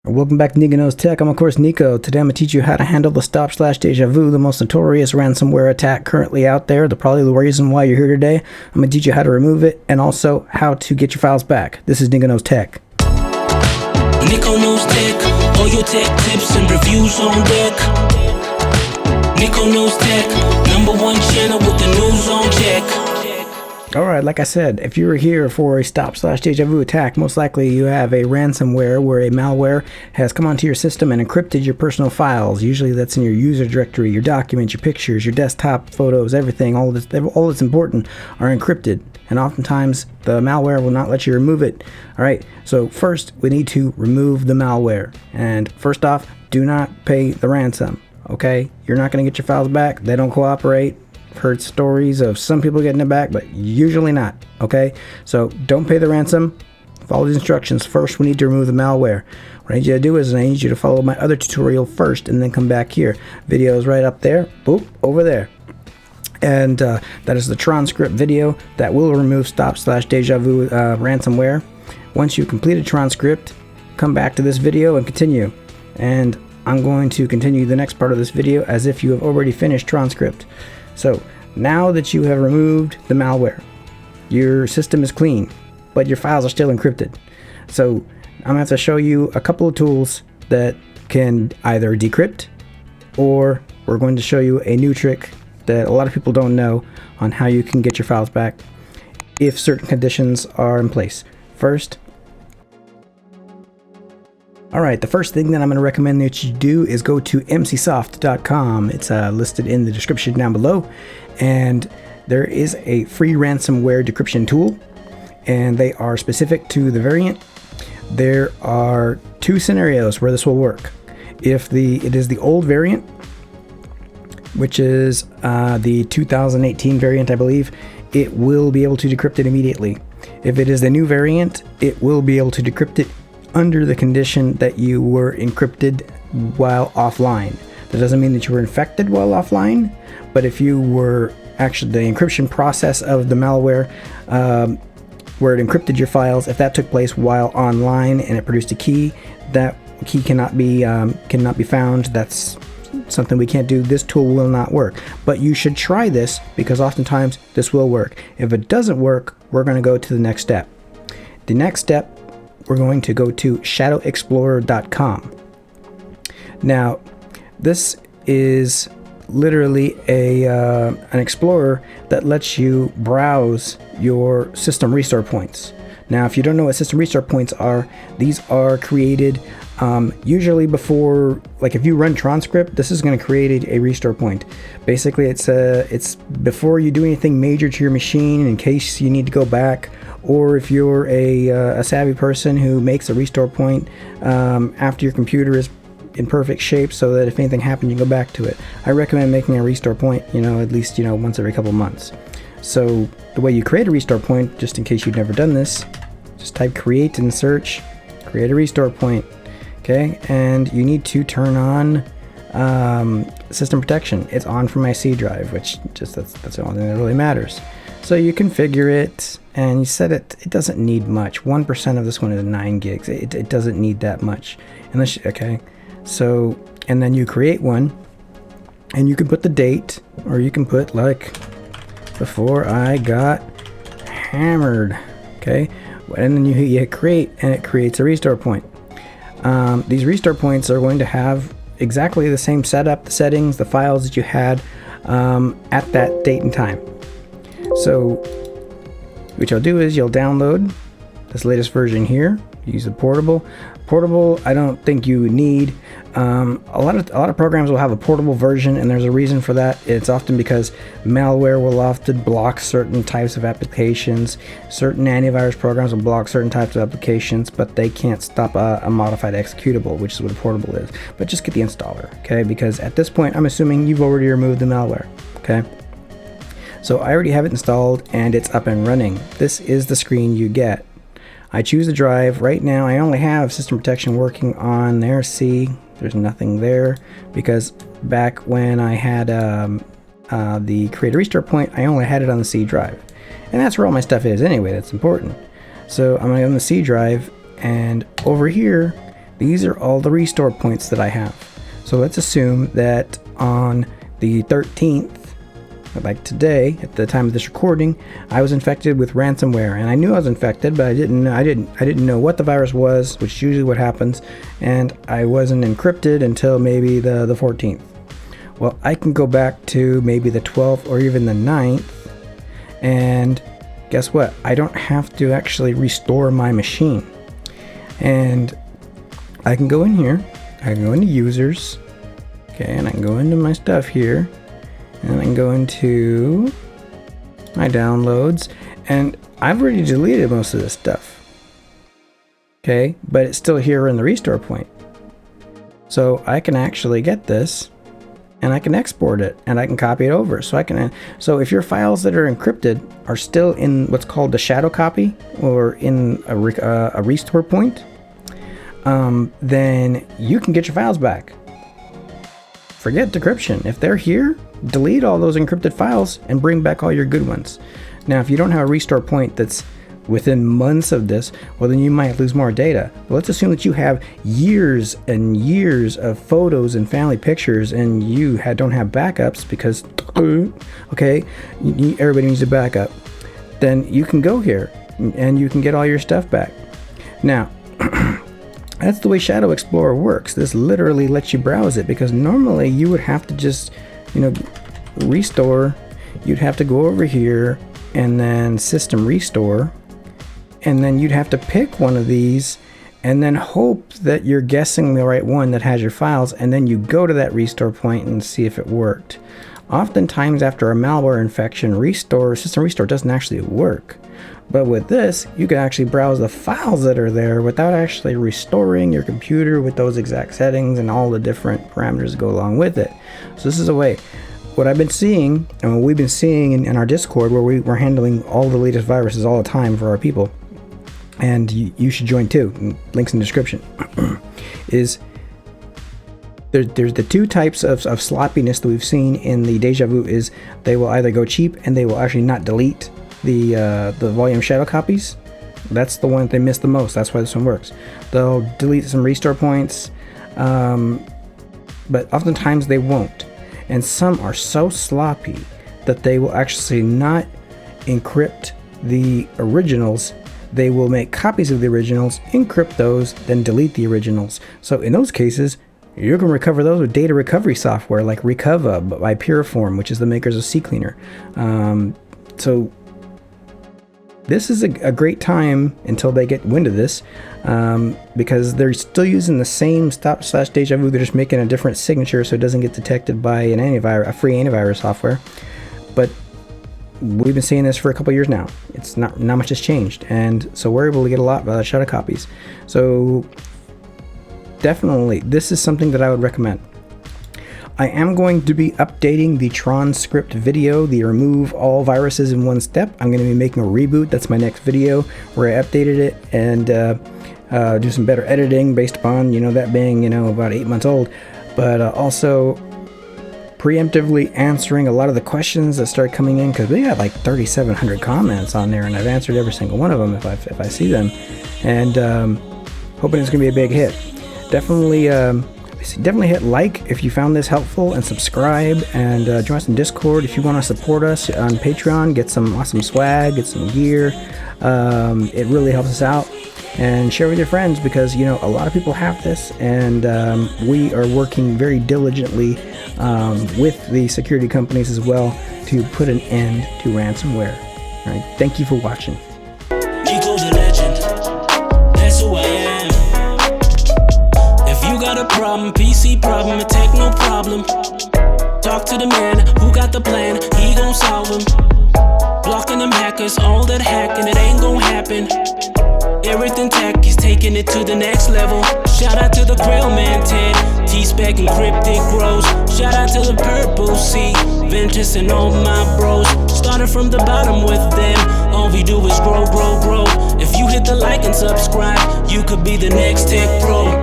Welcome back to Nico Knows Tech. I'm of course Nico. Today I'm going to teach you how to handle the Djvu, the most notorious ransomware attack currently out there. Probably the reason why you're here today. I'm going to teach you how to remove it and also how to get your files back. This is Nico Knows Tech. Nico Knows Tech, all your tech tips and reviews on deck. Nico Knows Tech, #1 channel with the news on check. Alright, like I said, if you were here for a Djvu attack, most likely you have a ransomware where a malware has come onto your system and encrypted your personal files. Usually that's in your user directory, your documents, your pictures, your desktop photos, everything, all that's important are encrypted. And oftentimes the malware will not let you remove it. Alright, so first we need to remove the malware. And first off, do not pay the ransom. Okay, you're not going to get your files back. They don't cooperate. Heard stories of some people getting it back, but usually not. Okay, so don't pay the ransom. Follow these instructions. First, we need to remove the malware. What I need you to do is I need you to follow my other tutorial first and then come back here. Video is right up there. Boop, over there. And that is the Tronscript video that will remove Djvu ransomware. Once you complete a Tronscript, come back to this video and continue. And I'm going to continue the next part of this video as if you have already finished Tronscript. So now that you have removed the malware, your system is clean, but your files are still encrypted. So I'm going to have to show you a couple of tools that can either decrypt, or we're going to show you a new trick that a lot of people don't know on how you can get your files back if certain conditions are in place. First, alright, the first thing that I'm going to recommend that you do is go to mcsoft.com. It's listed in the description down below, and there is a free ransomware decryption tool, and they are specific to the variant. There are two scenarios where this will work. If it is the old variant, which is the 2018 variant, I believe, it will be able to decrypt it immediately. If it is the new variant, it will be able to decrypt it under the condition that you were encrypted while offline. That doesn't mean that you were infected while offline, but if you were actually the encryption process of the malware where it encrypted your files, if that took place while online and it produced a key, that key cannot be found. That's something we can't do. This tool will not work, but you should try this because oftentimes this will work. If it doesn't work, we're going to go to the next step. The next step, we're going to go to shadowexplorer.com. Now, this is literally an explorer that lets you browse your system restore points. Now, if you don't know what system restore points are, these are created usually before, like if you run Tronscript, this is going to create a restore point. Basically, it's before you do anything major to your machine in case you need to go back, or if you're a savvy person who makes a restore point after your computer is in perfect shape so that if anything happens, you can go back to it. I recommend making a restore point, at least, once every couple months. So the way you create a restore point, just in case you've never done this, just type create in search, create a restore point. Okay, and you need to turn on system protection. It's on for my C drive, which that's the only thing that really matters. So you configure it and you set it. It doesn't need much. 1% of this one is 9 gigs. It doesn't need that much. Okay. So, and then you create one, and you can put the date, or you can put like before I got hammered. Okay, and then you hit create, and it creates a restore point. These restore points are going to have exactly the same setup, the settings, the files that you had at that date and time. So what you'll do is you'll download this latest version here. Use the portable. I don't think you need. A lot of programs will have a portable version, and there's a reason for that. It's often because malware will often block certain types of applications. Certain antivirus programs will block certain types of applications, but they can't stop a modified executable, which is what a portable is. But just get the installer, okay? Because at this point, I'm assuming you've already removed the malware, okay? So I already have it installed, and it's up and running. This is the screen you get. I choose the drive. Right now I only have system protection working on there. See, there's nothing there because back when I had the create a restore point, I only had it on the C drive, and that's where all my stuff is anyway. That's important. So I'm going to go on the C drive, and over here These are all the restore points that I have. So let's assume that on the 13th, like today, at the time of this recording, I was infected with ransomware, and I knew I was infected, but I didn't know what the virus was, which is usually what happens, and I wasn't encrypted until maybe the 14th. Well, I can go back to maybe the 12th or even the 9th, and guess what? I don't have to actually restore my machine. And I can go in here, I can go into users, okay, and I can go into my stuff here, and I can go into my downloads, and I've already deleted most of this stuff, okay, but it's still here in the restore point. So I can actually get this, and I can export it, and I can copy it over. So if your files that are encrypted are still in what's called the shadow copy, or in a restore point, then you can get your files back. Forget decryption. If they're here, delete all those encrypted files and bring back all your good ones. Now, if you don't have a restore point that's within months of this, well, then you might lose more data. But let's assume that you have years and years of photos and family pictures, and you don't have backups because, okay, everybody needs a backup. Then you can go here and you can get all your stuff back. Now, that's the way Shadow Explorer works. This literally lets you browse it, because normally you would have to just, restore. You'd have to go over here and then system restore, and then you'd have to pick one of these and then hope that you're guessing the right one that has your files, and then you go to that restore point and see if it worked. Oftentimes after a malware infection, system restore doesn't actually work. But with this, you can actually browse the files that are there without actually restoring your computer with those exact settings and all the different parameters that go along with it. So this is a way. What I've been seeing, and what we've been seeing in our Discord, where we're handling all the latest viruses all the time for our people, and you should join too, links in the description, is there's the two types of sloppiness that we've seen in the Djvu. Is they will either go cheap and they will actually not delete the volume shadow copies. That's the one that they miss the most. That's why this one works. They'll delete some restore points, but oftentimes they won't. And some are so sloppy that they will actually not encrypt the originals. They will make copies of the originals, encrypt those, then delete the originals. So in those cases, you can recover those with data recovery software like Recover by Puriform, which is the makers of CCleaner. So this is a great time until they get wind of this, because they're still using the same stop/Djvu. They're just making a different signature so it doesn't get detected by a free antivirus software. But we've been seeing this for a couple years now. It's not much has changed, and so we're able to get a lot of shadow copies. So definitely, this is something that I would recommend. I am going to be updating the Zcrypt video, the remove all viruses in one step. I'm going to be making a reboot. That's my next video, where I updated it and do some better editing based upon, that being, about 8 months old. But also preemptively answering a lot of the questions that start coming in, because we got like 3,700 comments on there, and I've answered every single one of them if I see them. And hoping it's going to be a big hit. Definitely hit like if you found this helpful, and subscribe, and join us in Discord if you want to support us on Patreon. Get some awesome swag, get some gear. It really helps us out. And share with your friends, because a lot of people have this, and we are working very diligently with the security companies as well to put an end to ransomware. All right, thank you for watching. Nico's a legend. That's who I am. If you got a problem, PC problem, a techno problem, talk to the man who got the plan. He gon' solve them. Blocking them hackers, all that hacking, it ain't gon' happen. Everything tech, he's taking it to the next level. Shout out to the Grill Man Ted, T-Spec Encrypted Bros. Shout out to the Purple Sea, Ventus and all my bros. Started from the bottom with them, all we do is grow, grow, grow. If you hit the like and subscribe, you could be the next tech pro.